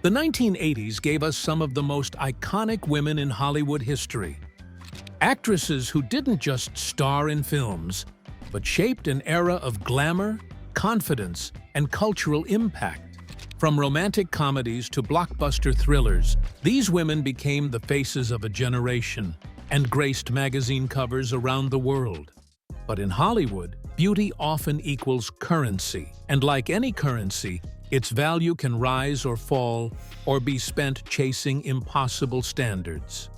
The 1980s gave us some of the most iconic women in Hollywood history. Actresses who didn't just star in films, but shaped an era of glamour, confidence, and cultural impact. From romantic comedies to blockbuster thrillers, these women became the faces of a generation and graced magazine covers around the world. But in Hollywood, beauty often equals currency, and like any currency, its value can rise or fall or be spent chasing impossible standards.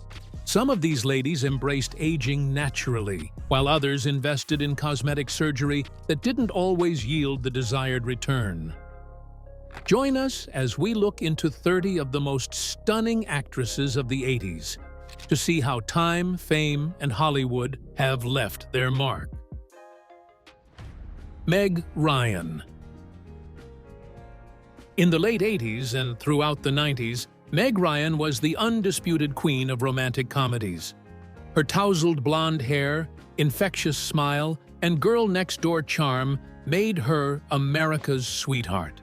Some of these ladies embraced aging naturally, while others invested in cosmetic surgery that didn't always yield the desired return. Join us as we look into 30 of the most stunning actresses of the 80s to see how time, fame, and Hollywood have left their mark. Meg Ryan. In the late 80s and throughout the 90s, Meg Ryan was the undisputed queen of romantic comedies. Her tousled blonde hair, infectious smile, and girl-next-door charm made her America's sweetheart.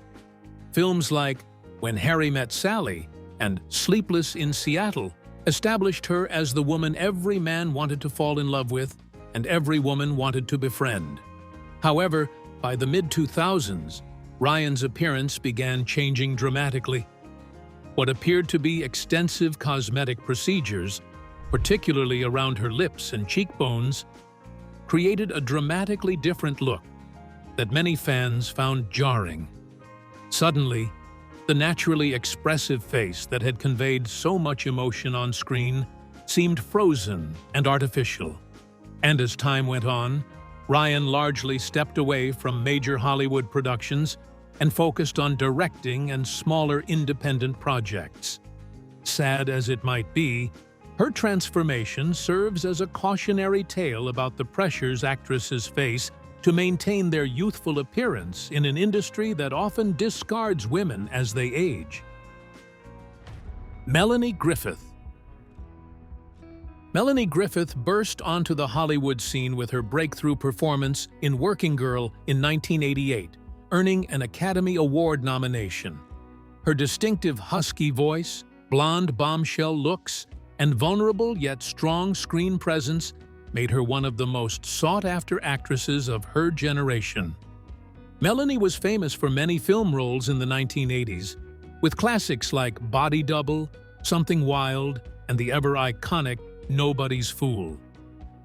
Films like When Harry Met Sally and Sleepless in Seattle established her as the woman every man wanted to fall in love with and every woman wanted to befriend. However, by the mid-2000s, Ryan's appearance began changing dramatically. What appeared to be extensive cosmetic procedures, particularly around her lips and cheekbones, created a dramatically different look that many fans found jarring. Suddenly, the naturally expressive face that had conveyed so much emotion on screen seemed frozen and artificial. And as time went on, Ryan largely stepped away from major Hollywood productions and focused on directing and smaller independent projects. Sad as it might be, her transformation serves as a cautionary tale about the pressures actresses face to maintain their youthful appearance in an industry that often discards women as they age. Melanie Griffith. Melanie Griffith burst onto the Hollywood scene with her breakthrough performance in Working Girl in 1988, earning an Academy Award nomination. Her distinctive husky voice, blonde bombshell looks, and vulnerable yet strong screen presence made her one of the most sought-after actresses of her generation. Melanie was famous for many film roles in the 1980s, with classics like Body Double, Something Wild, and the ever-iconic Nobody's Fool.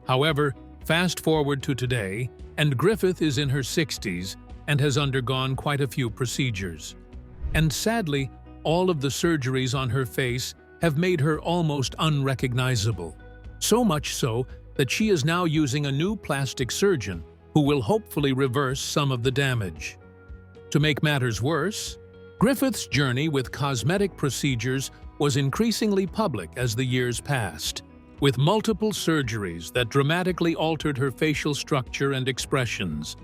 However, fast forward to today, and Griffith is in her 60s and has undergone quite a few procedures. And sadly, all of the surgeries on her face have made her almost unrecognizable. So much so that she is now using a new plastic surgeon who will hopefully reverse some of the damage. To make matters worse, Griffith's journey with cosmetic procedures was increasingly public as the years passed, with multiple surgeries that dramatically altered her facial structure and expressions,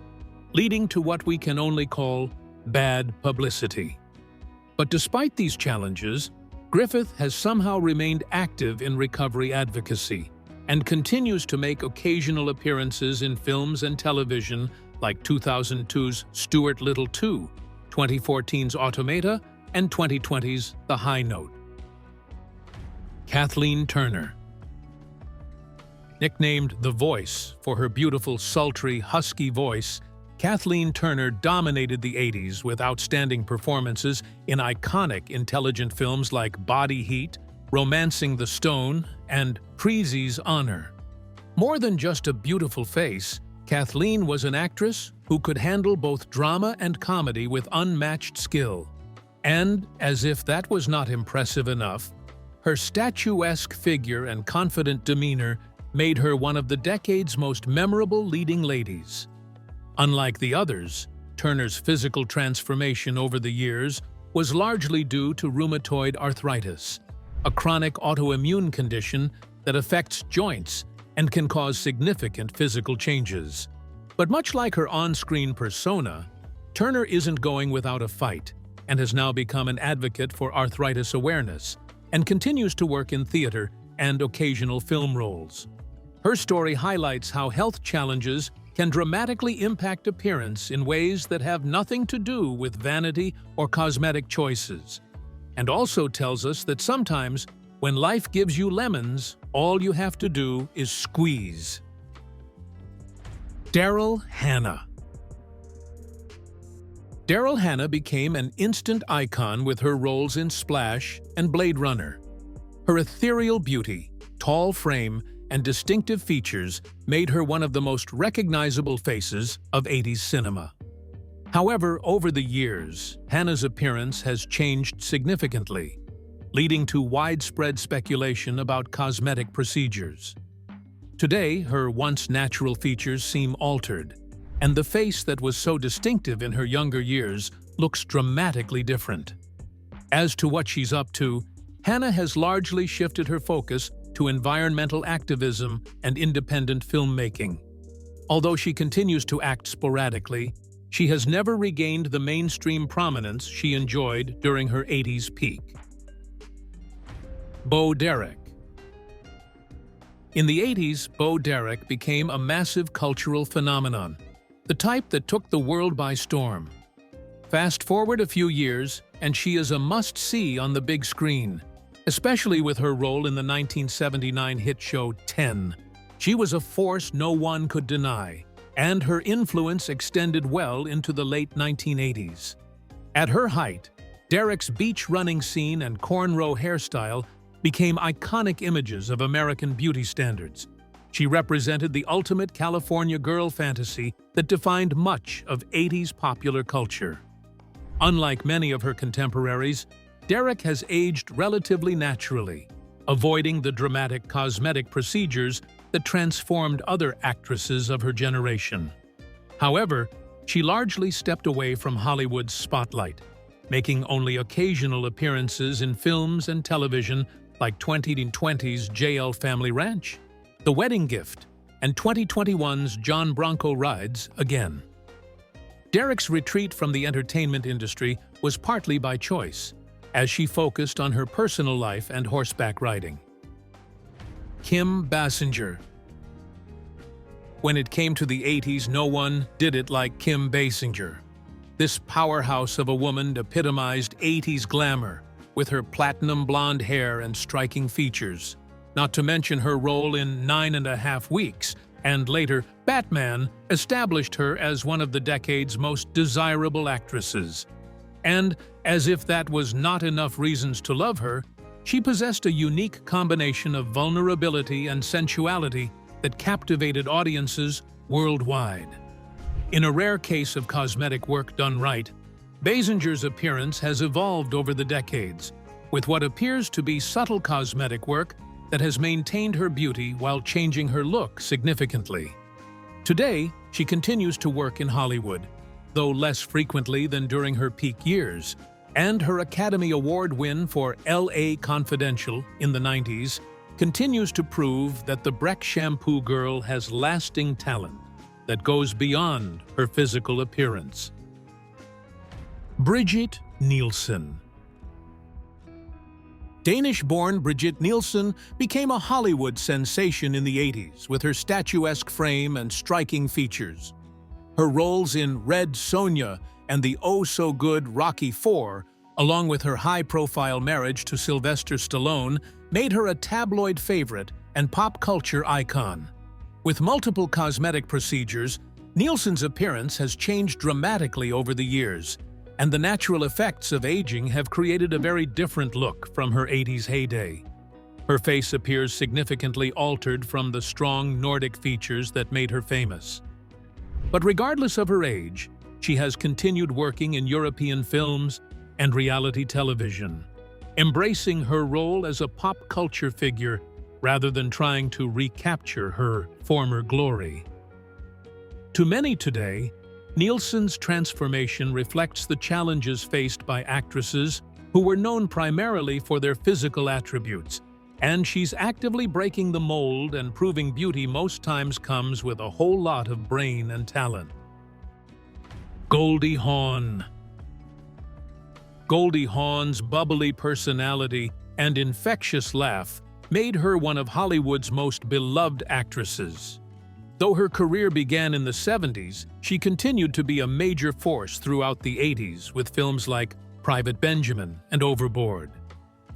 leading to what we can only call bad publicity. But despite these challenges, Griffith has somehow remained active in recovery advocacy and continues to make occasional appearances in films and television like 2002's Stuart Little 2, 2014's Automata, and 2020's The High Note. Kathleen Turner. Nicknamed The Voice for her beautiful, sultry, husky voice, Kathleen Turner dominated the 80s with outstanding performances in iconic, intelligent films like Body Heat, Romancing the Stone, and Preezy's Honor. More than just a beautiful face, Kathleen was an actress who could handle both drama and comedy with unmatched skill. And, as if that was not impressive enough, her statuesque figure and confident demeanor made her one of the decade's most memorable leading ladies. Unlike the others, Turner's physical transformation over the years was largely due to rheumatoid arthritis, a chronic autoimmune condition that affects joints and can cause significant physical changes. But much like her on-screen persona, Turner isn't going without a fight and has now become an advocate for arthritis awareness and continues to work in theater and occasional film roles. Her story highlights how health challenges can dramatically impact appearance in ways that have nothing to do with vanity or cosmetic choices. and also tells us that sometimes, when life gives you lemons, all you have to do is squeeze. Daryl Hannah. Daryl Hannah became an instant icon with her roles in Splash and Blade Runner. Her ethereal beauty, tall frame, and distinctive features made her one of the most recognizable faces of 80s cinema. However, over the years, Hannah's appearance has changed significantly, leading to widespread speculation about cosmetic procedures. Today, her once natural features seem altered, and the face that was so distinctive in her younger years looks dramatically different. As to what she's up to, Hannah has largely shifted her focus to environmental activism and independent filmmaking. Although she continues to act sporadically, she has never regained the mainstream prominence she enjoyed during her 80s peak. Bo Derek. In the 80s, Bo Derek became a massive cultural phenomenon, the type that took the world by storm. Fast forward a few years, and she is a must-see on the big screen, especially with her role in the 1979 hit show 10. She was a force no one could deny, and her influence extended well into the late 1980s. At her height, Derek's beach running scene and cornrow hairstyle became iconic images of American beauty standards. She represented the ultimate California girl fantasy that defined much of 80s popular culture. Unlike many of her contemporaries, Derek has aged relatively naturally, avoiding the dramatic cosmetic procedures that transformed other actresses of her generation. However, she largely stepped away from Hollywood's spotlight, making only occasional appearances in films and television like 2020's JL Family Ranch, The Wedding Gift, and 2021's John Bronco Rides Again. Derek's retreat from the entertainment industry was partly by choice, as she focused on her personal life and horseback riding. Kim Basinger. When it came to the 80s, no one did it like Kim Basinger. This powerhouse of a woman epitomized 80s glamour, with her platinum blonde hair and striking features. Not to mention her role in 9½ Weeks, and later Batman, established her as one of the decade's most desirable actresses. And, as if that was not enough reasons to love her, she possessed a unique combination of vulnerability and sensuality that captivated audiences worldwide. In a rare case of cosmetic work done right, Basinger's appearance has evolved over the decades, with what appears to be subtle cosmetic work that has maintained her beauty while changing her look significantly. Today, she continues to work in Hollywood, though less frequently than during her peak years, and her Academy Award win for L.A. Confidential in the 90s continues to prove that the Breck shampoo girl has lasting talent that goes beyond her physical appearance. Brigitte Nielsen. Danish-born Brigitte Nielsen became a Hollywood sensation in the 80s with her statuesque frame and striking features. Her roles in Red Sonja and the oh-so-good Rocky IV, along with her high-profile marriage to Sylvester Stallone, made her a tabloid favorite and pop culture icon. With multiple cosmetic procedures, Nielsen's appearance has changed dramatically over the years, and the natural effects of aging have created a very different look from her 80s heyday. Her face appears significantly altered from the strong Nordic features that made her famous. But regardless of her age, she has continued working in European films and reality television, embracing her role as a pop culture figure rather than trying to recapture her former glory. To many today, Nielsen's transformation reflects the challenges faced by actresses who were known primarily for their physical attributes, and she's actively breaking the mold and proving beauty most times comes with a whole lot of brain and talent. Goldie Hawn. Goldie Hawn's bubbly personality and infectious laugh made her one of Hollywood's most beloved actresses. Though her career began in the 70s, she continued to be a major force throughout the 80s with films like Private Benjamin and Overboard.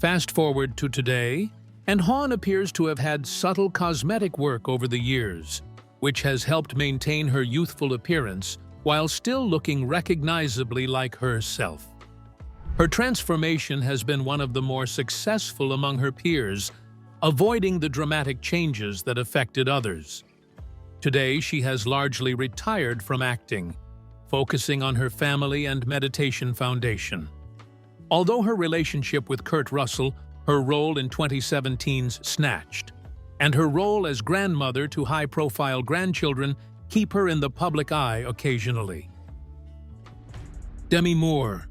Fast forward to today, and Hawn appears to have had subtle cosmetic work over the years, which has helped maintain her youthful appearance while still looking recognizably like herself. Her transformation has been one of the more successful among her peers, avoiding the dramatic changes that affected others. Today, she has largely retired from acting, focusing on her family and meditation foundation. Although her relationship with Kurt Russell, her role in 2017's Snatched, and her role as grandmother to high-profile grandchildren keep her in the public eye occasionally. Demi Moore.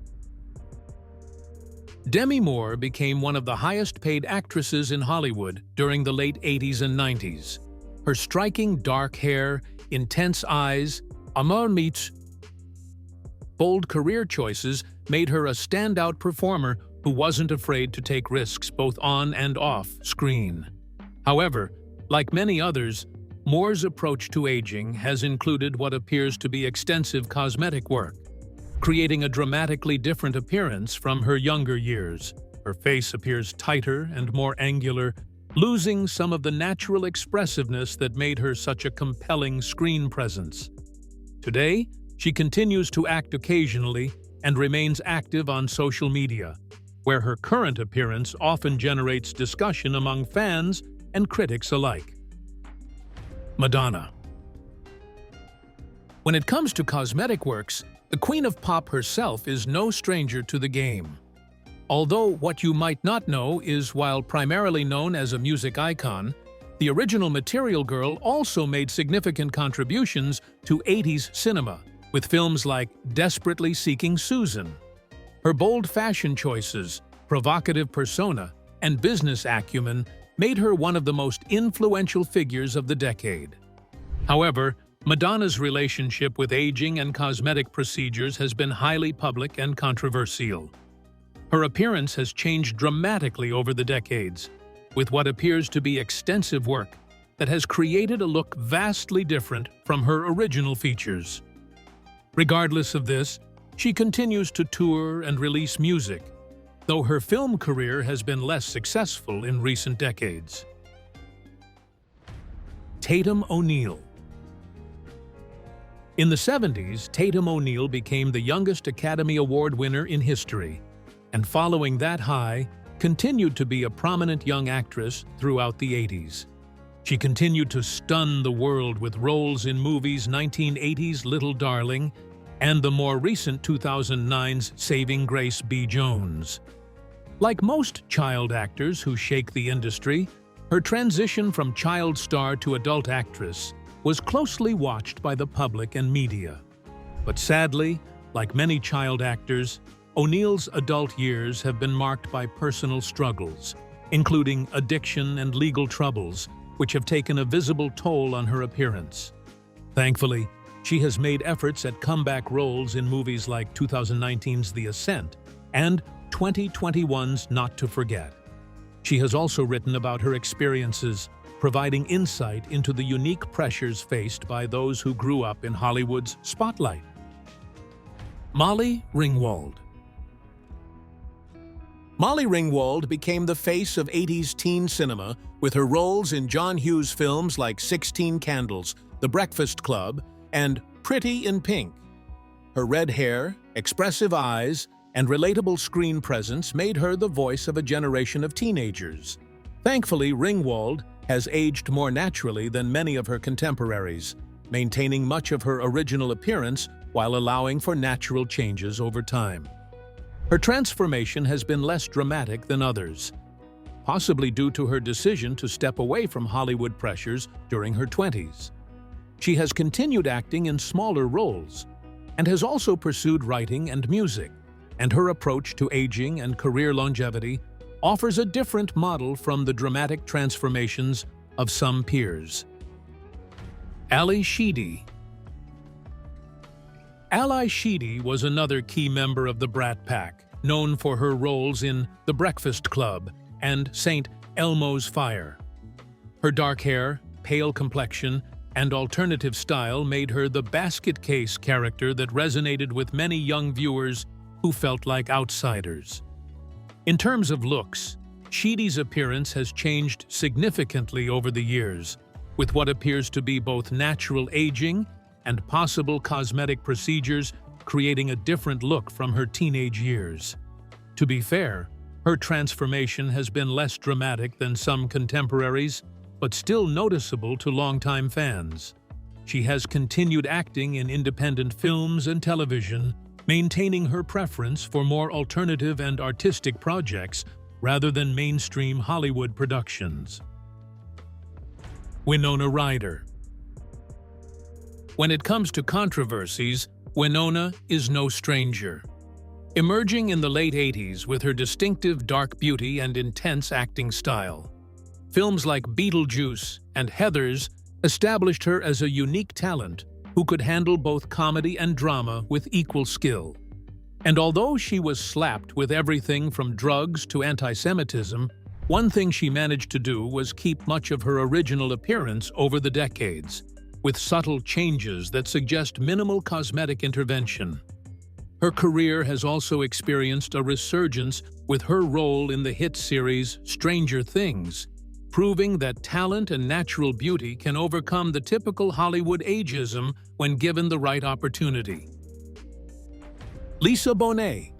Demi Moore became one of the highest-paid actresses in Hollywood during the late 80s and 90s. Her striking dark hair, intense eyes, bold career choices made her a standout performer who wasn't afraid to take risks both on and off screen. However, like many others, Moore's approach to aging has included what appears to be extensive cosmetic work, creating a dramatically different appearance from her younger years. Her face appears tighter and more angular, losing some of the natural expressiveness that made her such a compelling screen presence. Today, she continues to act occasionally and remains active on social media, where her current appearance often generates discussion among fans and critics alike. Madonna. When it comes to cosmetic works, the Queen of Pop herself is no stranger to the game. Although what you might not know is, while primarily known as a music icon, the original Material Girl also made significant contributions to 80s cinema, with films like Desperately Seeking Susan. Her bold fashion choices, provocative persona, and business acumen made her one of the most influential figures of the decade. However, Madonna's relationship with aging and cosmetic procedures has been highly public and controversial. Her appearance has changed dramatically over the decades, with what appears to be extensive work that has created a look vastly different from her original features. Regardless of this, she continues to tour and release music, though her film career has been less successful in recent decades. Tatum O'Neal. In the 70s, Tatum O'Neal became the youngest Academy Award winner in history, and following that high, continued to be a prominent young actress throughout the 80s. She continued to stun the world with roles in movies 1980's Little Darling and the more recent 2009's Saving Grace B. Jones. Like most child actors who shake the industry, her transition from child star to adult actress was closely watched by the public and media. But sadly, like many child actors, O'Neal's adult years have been marked by personal struggles, including addiction and legal troubles, which have taken a visible toll on her appearance. Thankfully, she has made efforts at comeback roles in movies like 2019's The Ascent and 2021's Not to Forget. She has also written about her experiences, providing insight into the unique pressures faced by those who grew up in Hollywood's spotlight. Molly Ringwald. Molly Ringwald became the face of 80s teen cinema with her roles in John Hughes films like 16 Candles, The Breakfast Club, and Pretty in Pink. Her red hair, expressive eyes, and relatable screen presence made her the voice of a generation of teenagers. Thankfully, Ringwald has aged more naturally than many of her contemporaries, maintaining much of her original appearance while allowing for natural changes over time. Her transformation has been less dramatic than others, possibly due to her decision to step away from Hollywood pressures during her 20s. She has continued acting in smaller roles and has also pursued writing and music, and her approach to aging and career longevity offers a different model from the dramatic transformations of some peers. Sheedy. Sheedy was another key member of the Brat Pack, known for her roles in The Breakfast Club and St. Elmo's Fire. Her dark hair, pale complexion, and alternative style made her the basket case character that resonated with many young viewers who felt like outsiders. In terms of looks, Sheedy's appearance has changed significantly over the years, with what appears to be both natural aging and possible cosmetic procedures creating a different look from her teenage years. To be fair, her transformation has been less dramatic than some contemporaries, but still noticeable to longtime fans. She has continued acting in independent films and television, maintaining her preference for more alternative and artistic projects rather than mainstream Hollywood productions. Winona Ryder. When it comes to controversies, Winona is no stranger. Emerging in the late 80s with her distinctive dark beauty and intense acting style, films like Beetlejuice and Heathers established her as a unique talent who could handle both comedy and drama with equal skill. And although she was slapped with everything from drugs to anti-Semitism, one thing she managed to do was keep much of her original appearance over the decades, with subtle changes that suggest minimal cosmetic intervention. Her career has also experienced a resurgence with her role in the hit series Stranger Things, proving that talent and natural beauty can overcome the typical Hollywood ageism when given the right opportunity. Lisa Bonet.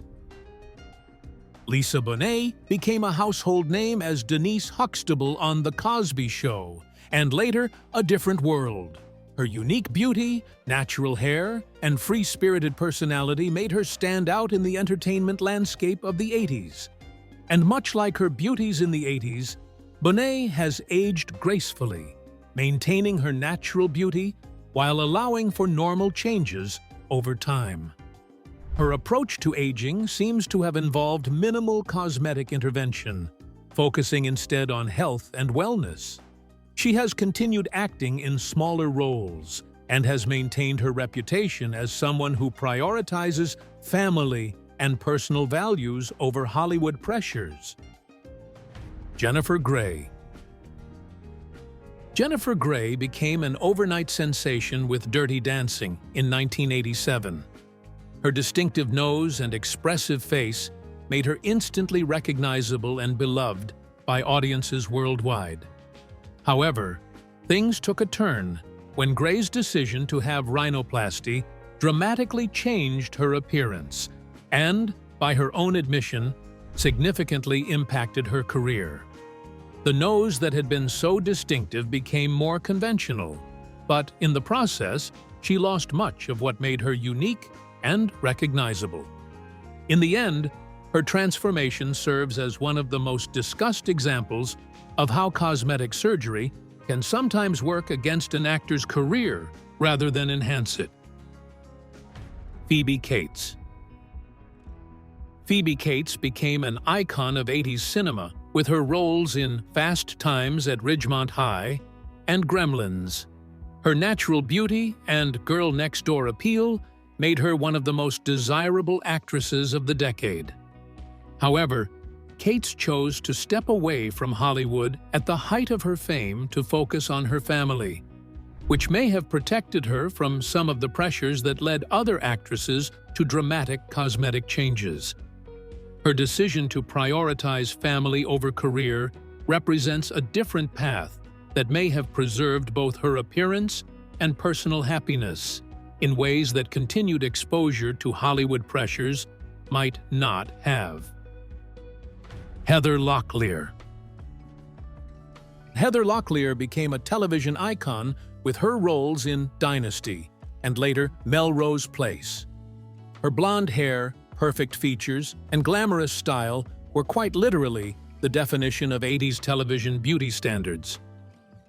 Lisa Bonet became a household name as Denise Huxtable on The Cosby Show, and later A Different World. Her unique beauty, natural hair, and free-spirited personality made her stand out in the entertainment landscape of the 80s. And much like her beauties in the 80s, Bonet has aged gracefully, maintaining her natural beauty while allowing for normal changes over time. Her approach to aging seems to have involved minimal cosmetic intervention, focusing instead on health and wellness. She has continued acting in smaller roles and has maintained her reputation as someone who prioritizes family and personal values over Hollywood pressures. Jennifer Grey. Jennifer Grey became an overnight sensation with Dirty Dancing in 1987. Her distinctive nose and expressive face made her instantly recognizable and beloved by audiences worldwide. However, things took a turn when Grey's decision to have rhinoplasty dramatically changed her appearance and, by her own admission, significantly impacted her career. The nose that had been so distinctive became more conventional, but in the process, she lost much of what made her unique and recognizable. In the end, her transformation serves as one of the most discussed examples of how cosmetic surgery can sometimes work against an actor's career rather than enhance it. Phoebe Cates. Phoebe Cates became an icon of 80s cinema with her roles in Fast Times at Ridgemont High and Gremlins. Her natural beauty and girl next door appeal made her one of the most desirable actresses of the decade. However, Cates chose to step away from Hollywood at the height of her fame to focus on her family, which may have protected her from some of the pressures that led other actresses to dramatic cosmetic changes. Her decision to prioritize family over career represents a different path that may have preserved both her appearance and personal happiness in ways that continued exposure to Hollywood pressures might not have. Heather Locklear. Heather Locklear became a television icon with her roles in Dynasty and later Melrose Place. Her blonde hair, perfect features, and glamorous style were quite literally the definition of 80s television beauty standards.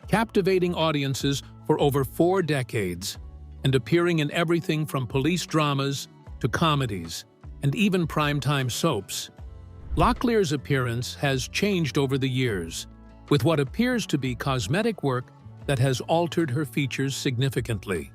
Captivating audiences for over 4 decades and appearing in everything from police dramas to comedies and even primetime soaps, Locklear's appearance has changed over the years, with what appears to be cosmetic work that has altered her features significantly.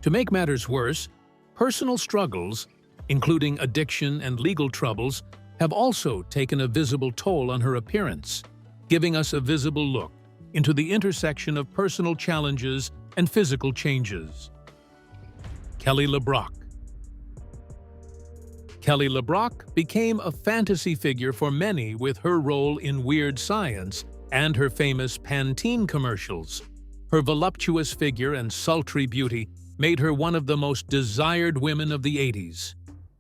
To make matters worse, personal struggles, including addiction and legal troubles, have also taken a visible toll on her appearance, giving us a visible look into the intersection of personal challenges and physical changes. Kelly LeBrock. Kelly LeBrock became a fantasy figure for many with her role in Weird Science and her famous Pantene commercials. Her voluptuous figure and sultry beauty made her one of the most desired women of the 80s.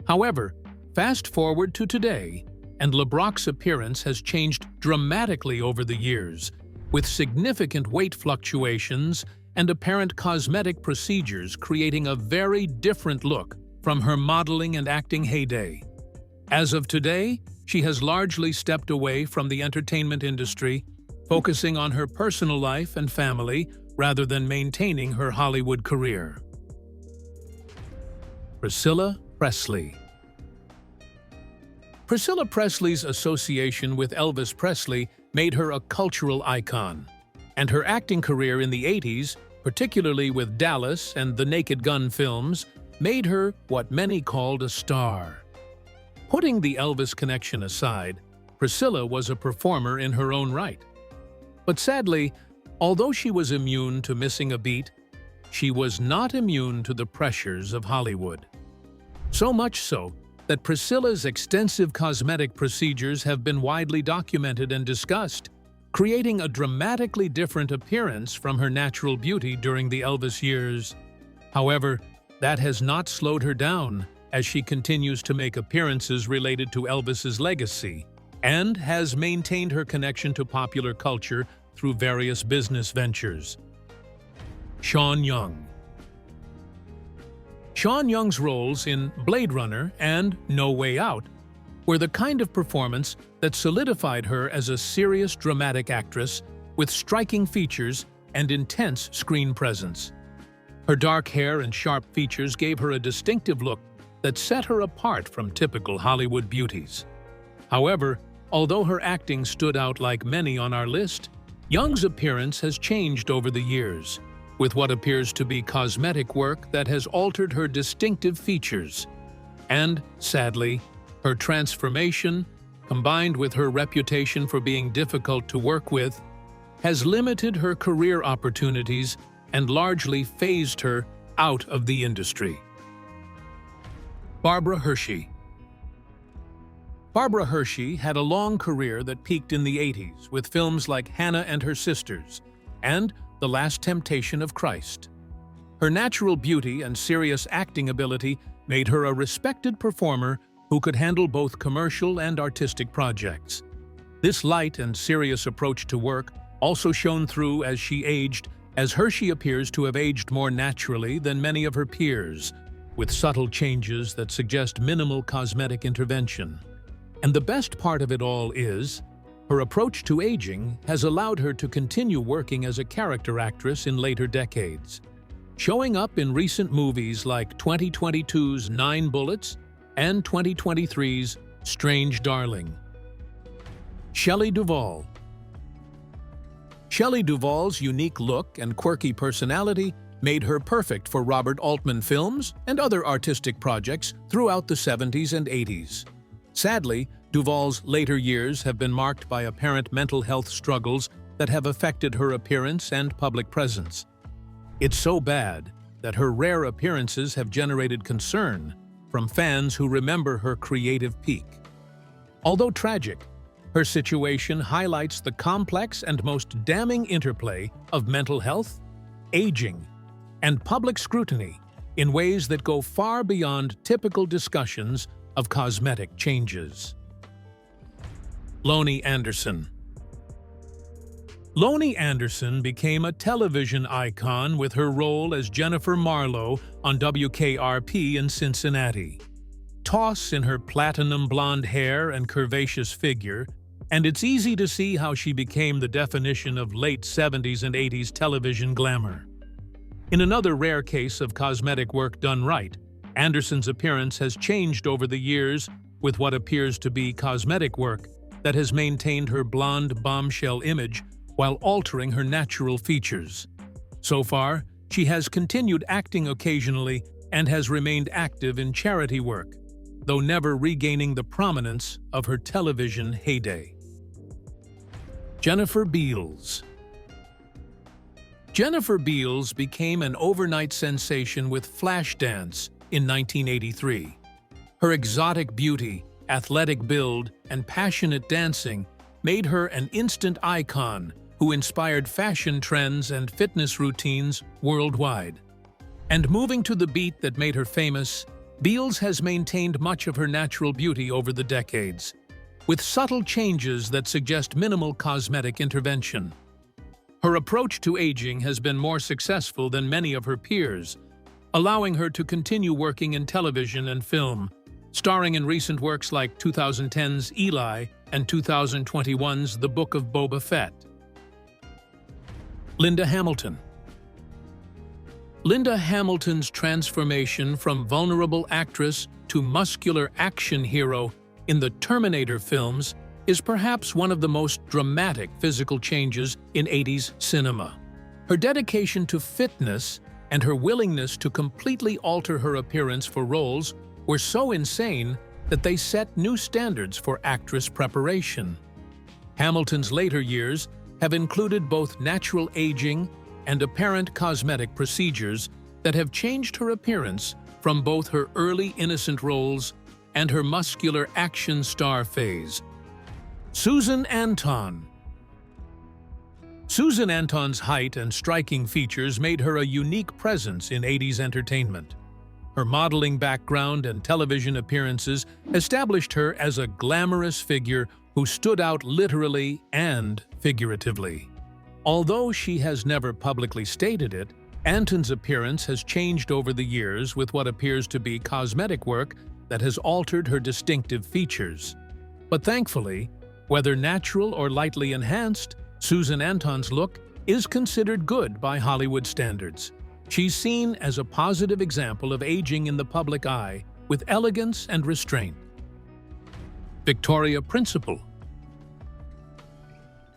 However, fast forward to today, and LeBrock's appearance has changed dramatically over the years, with significant weight fluctuations and apparent cosmetic procedures creating a very different look from her modeling and acting heyday. As of today, she has largely stepped away from the entertainment industry, focusing on her personal life and family rather than maintaining her Hollywood career. Priscilla Presley. Priscilla Presley's association with Elvis Presley made her a cultural icon, and her acting career in the 80s, particularly with Dallas and the Naked Gun films, made her what many called a star. Putting the Elvis connection aside, Priscilla was a performer in her own right. But sadly, although she was immune to missing a beat, she was not immune to the pressures of Hollywood. So much so that Priscilla's extensive cosmetic procedures have been widely documented and discussed, creating a dramatically different appearance from her natural beauty during the Elvis years. However, that has not slowed her down as she continues to make appearances related to Elvis's legacy and has maintained her connection to popular culture through various business ventures. Sean Young. Sean Young's roles in Blade Runner and No Way Out were the kind of performance that solidified her as a serious dramatic actress with striking features and intense screen presence. Her dark hair and sharp features gave her a distinctive look that set her apart from typical Hollywood beauties. However, although her acting stood out like many on our list, Young's appearance has changed over the years, with what appears to be cosmetic work that has altered her distinctive features. And, sadly, her transformation, combined with her reputation for being difficult to work with, has limited her career opportunities and largely phased her out of the industry. Barbara Hershey. Barbara Hershey had a long career that peaked in the 80s with films like Hannah and Her Sisters and The Last Temptation of Christ. Her natural beauty and serious acting ability made her a respected performer who could handle both commercial and artistic projects. This light and serious approach to work also shone through as she aged, as Hershey appears to have aged more naturally than many of her peers, with subtle changes that suggest minimal cosmetic intervention. And the best part of it all is, her approach to aging has allowed her to continue working as a character actress in later decades, showing up in recent movies like 2022's 9 Bullets and 2023's Strange Darling. Shelley Duvall. Shelley Duvall's unique look and quirky personality made her perfect for Robert Altman films and other artistic projects throughout the 70s and 80s. Sadly, Duvall's later years have been marked by apparent mental health struggles that have affected her appearance and public presence. It's so bad that her rare appearances have generated concern from fans who remember her creative peak. Although tragic, her situation highlights the complex and most damning interplay of mental health, aging, and public scrutiny in ways that go far beyond typical discussions of cosmetic changes. Loni Anderson. Loni Anderson became a television icon with her role as Jennifer Marlowe on WKRP in Cincinnati. Toss in her platinum blonde hair and curvaceous figure, and it's easy to see how she became the definition of late 70s and 80s television glamour. In another rare case of cosmetic work done right, Anderson's appearance has changed over the years with what appears to be cosmetic work that has maintained her blonde bombshell image while altering her natural features. So far, she has continued acting occasionally and has remained active in charity work, though never regaining the prominence of her television heyday. Jennifer Beals. Jennifer Beals became an overnight sensation with Flashdance in 1983. Her exotic beauty, athletic build, and passionate dancing made her an instant icon who inspired fashion trends and fitness routines worldwide. And moving to the beat that made her famous, Beals has maintained much of her natural beauty over the decades, with subtle changes that suggest minimal cosmetic intervention. Her approach to aging has been more successful than many of her peers, allowing her to continue working in television and film, starring in recent works like 2010's Eli and 2021's The Book of Boba Fett. Linda Hamilton. Linda Hamilton's transformation from vulnerable actress to muscular action hero in the Terminator films is perhaps one of the most dramatic physical changes in 80s cinema. Her dedication to fitness and her willingness to completely alter her appearance for roles were so insane that they set new standards for actress preparation. Hamilton's later years have included both natural aging and apparent cosmetic procedures that have changed her appearance from both her early innocent roles and her muscular action star phase. Susan Anton. Susan Anton's height and striking features made her a unique presence in 80s entertainment. Her modeling background and television appearances established her as a glamorous figure who stood out literally and figuratively. Although she has never publicly stated it, Anton's appearance has changed over the years with what appears to be cosmetic work that has altered her distinctive features. But thankfully, whether natural or lightly enhanced, Susan Anton's look is considered good by Hollywood standards. She's seen as a positive example of aging in the public eye with elegance and restraint. Victoria Principal.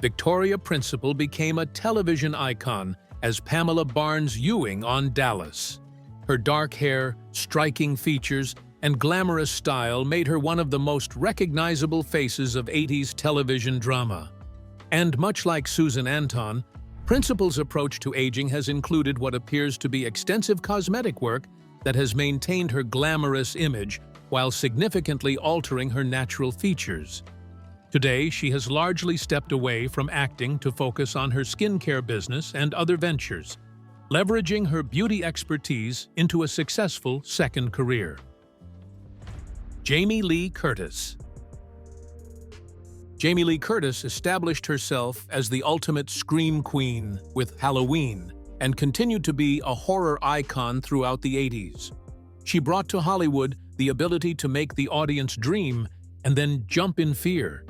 Victoria Principal became a television icon as Pamela Barnes Ewing on Dallas. Her dark hair, striking features, and glamorous style made her one of the most recognizable faces of 80s television drama. And much like Susan Anton, Principal's approach to aging has included what appears to be extensive cosmetic work that has maintained her glamorous image while significantly altering her natural features. Today, she has largely stepped away from acting to focus on her skincare business and other ventures, leveraging her beauty expertise into a successful second career. Jamie Lee Curtis. Jamie Lee Curtis established herself as the ultimate scream queen with Halloween and continued to be a horror icon throughout the 80s. She brought to Hollywood the ability to make the audience dream and then jump in fear.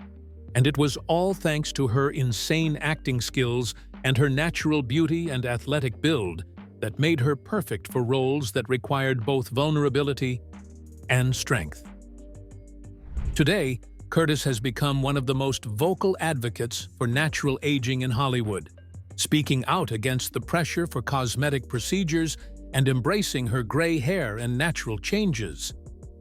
And it was all thanks to her insane acting skills and her natural beauty and athletic build that made her perfect for roles that required both vulnerability and strength. Today, Curtis has become one of the most vocal advocates for natural aging in Hollywood, speaking out against the pressure for cosmetic procedures and embracing her gray hair and natural changes.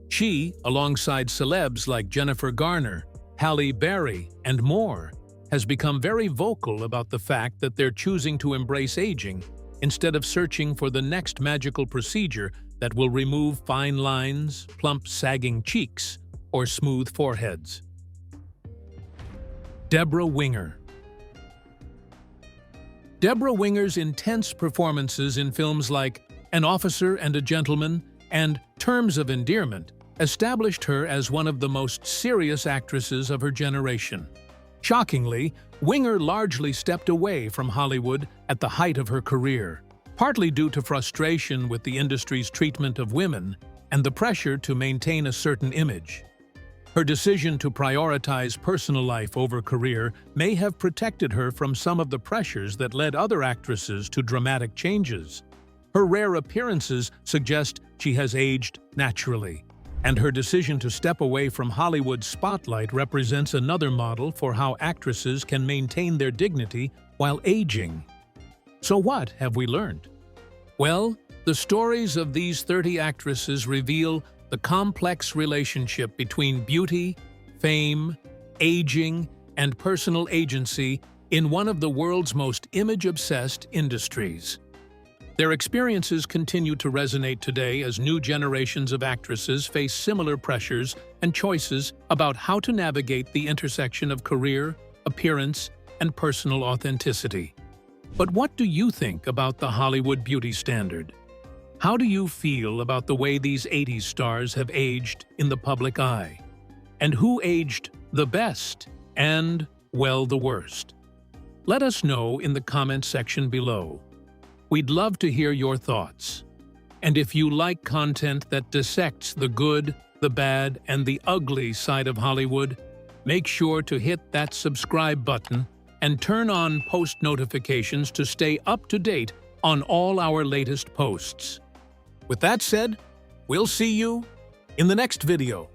She, alongside celebs like Jennifer Garner, Halle Berry, and more, has become very vocal about the fact that they're choosing to embrace aging instead of searching for the next magical procedure that will remove fine lines, plump sagging cheeks, or smooth foreheads. Debra Winger. Debra Winger's intense performances in films like An Officer and a Gentleman and Terms of Endearment established her as one of the most serious actresses of her generation. Shockingly, Winger largely stepped away from Hollywood at the height of her career, partly due to frustration with the industry's treatment of women and the pressure to maintain a certain image. Her decision to prioritize personal life over career may have protected her from some of the pressures that led other actresses to dramatic changes. Her rare appearances suggest she has aged naturally, and her decision to step away from Hollywood's spotlight represents another model for how actresses can maintain their dignity while aging. So what have we learned? Well, the stories of these 30 actresses reveal the complex relationship between beauty, fame, aging, and personal agency in one of the world's most image-obsessed industries. Their experiences continue to resonate today as new generations of actresses face similar pressures and choices about how to navigate the intersection of career, appearance, and personal authenticity. But what do you think about the Hollywood beauty standard? How do you feel about the way these 80s stars have aged in the public eye? And who aged the best and, well, the worst? Let us know in the comment section below. We'd love to hear your thoughts. And if you like content that dissects the good, the bad, and the ugly side of Hollywood, make sure to hit that subscribe button and turn on post notifications to stay up to date on all our latest posts. With that said, we'll see you in the next video.